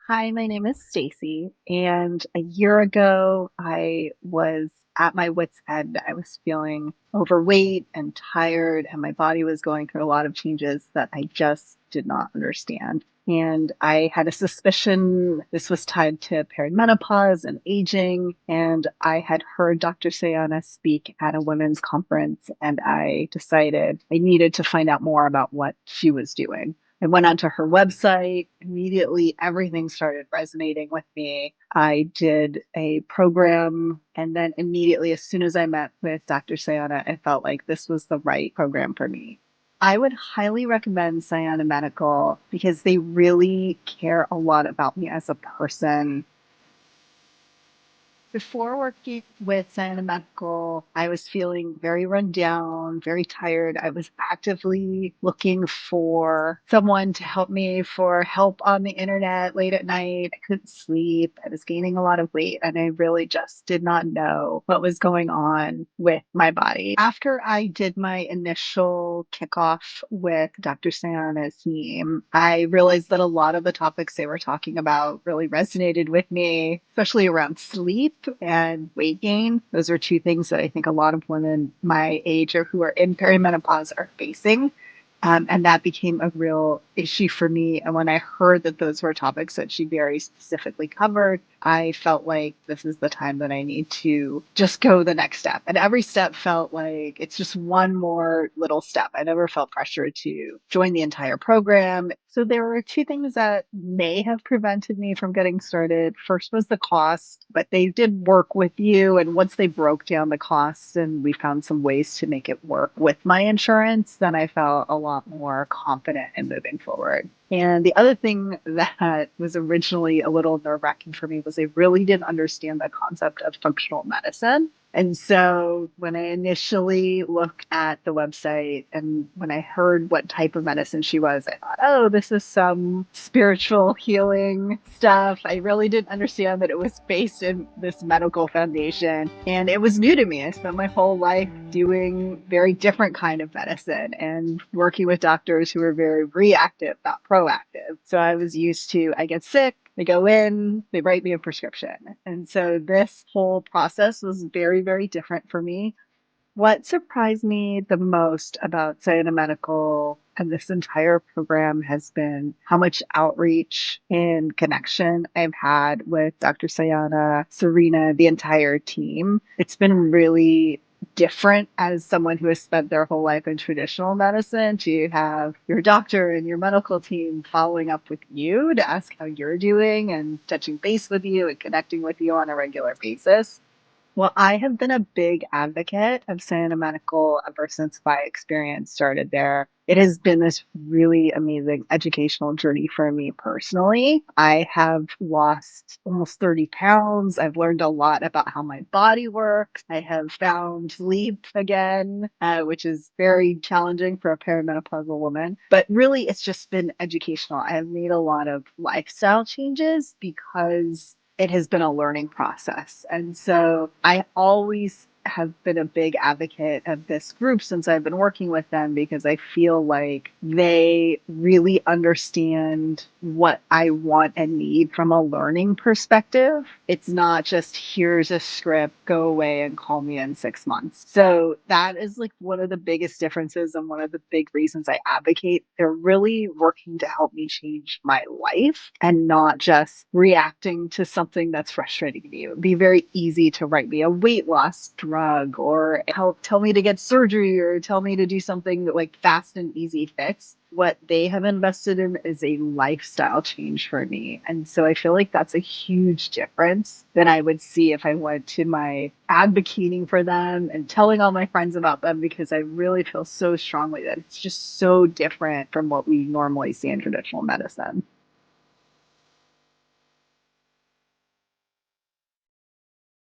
Hi, my name is Stacey, and a year ago I was at my wit's end. I was feeling overweight and tired, and my body was going through a lot of changes that I just did not understand. And I had a suspicion this was tied to perimenopause and aging. And I had heard Dr. Sayana speak at a women's conference, and I decided I needed to find out more about what she was doing. I went onto her website. Immediately, everything started resonating with me. I did a program, and then immediately, as soon as I met with Dr. Sayana, I felt like this was the right program for me. I would highly recommend Sayana Medical because they really care a lot about me as a person. Before working with Sayana Medical, I was feeling very run down, very tired. I was actively looking for someone to help me for help on the internet late at night. I couldn't sleep. I was gaining a lot of weight, and I really just did not know what was going on with my body. After I did my initial kickoff with Dr. Sayana's team, I realized that a lot of the topics they were talking about really resonated with me, especially around sleep and weight gain. Those are two things that I think a lot of women my age or who are in perimenopause are facing. And that became a real issue for me. And when I heard that those were topics that she very specifically covered, I felt like this is the time that I need to just go the next step. And every step felt like it's just one more little step. I never felt pressure to join the entire program. So there were two things that may have prevented me from getting started. First was the cost, but they did work with you. And once they broke down the costs and we found some ways to make it work with my insurance, then I felt a lot more confident in moving forward. And the other thing that was originally a little nerve wracking for me was I really didn't understand the concept of functional medicine. And so when I initially looked at the website and when I heard what type of medicine she was, I thought, oh, this is some spiritual healing stuff. I really didn't understand that it was based in this medical foundation. And it was new to me. I spent my whole life doing very different kind of medicine and working with doctors who were very reactive, not proactive. So I was used to, I get sick, they go in, they write me a prescription. And so this whole process was very, very different for me. What surprised me the most about Sayana Medical and this entire program has been how much outreach and connection I've had with Dr. Sayana, Serena, the entire team. It's been really different as someone who has spent their whole life in traditional medicine to have your doctor and your medical team following up with you to ask how you're doing and touching base with you and connecting with you on a regular basis. Well, I have been a big advocate of Sayana Medical ever since my experience started there. It has been this really amazing educational journey for me personally. I have lost almost 30 pounds. I've learned a lot about how my body works. I have found sleep again, which is very challenging for a perimenopausal woman. But really, it's just been educational. I have made a lot of lifestyle changes because it has been a learning process. And so I always have been a big advocate of this group since I've been working with them because I feel like they really understand what I want and need from a learning perspective. It's not just here's a script, go away and call me in 6 months. So that is like one of the biggest differences and one of the big reasons I advocate. They're really working to help me change my life and not just reacting to something that's frustrating me. It would be very easy to write me a weight loss drug or tell me to get surgery or tell me to do something like fast and easy fix. What they have invested in is a lifestyle change for me. And so I feel like that's a huge difference than I would see if I went to my advocating for them and telling all my friends about them because I really feel so strongly that it's just so different from what we normally see in traditional medicine.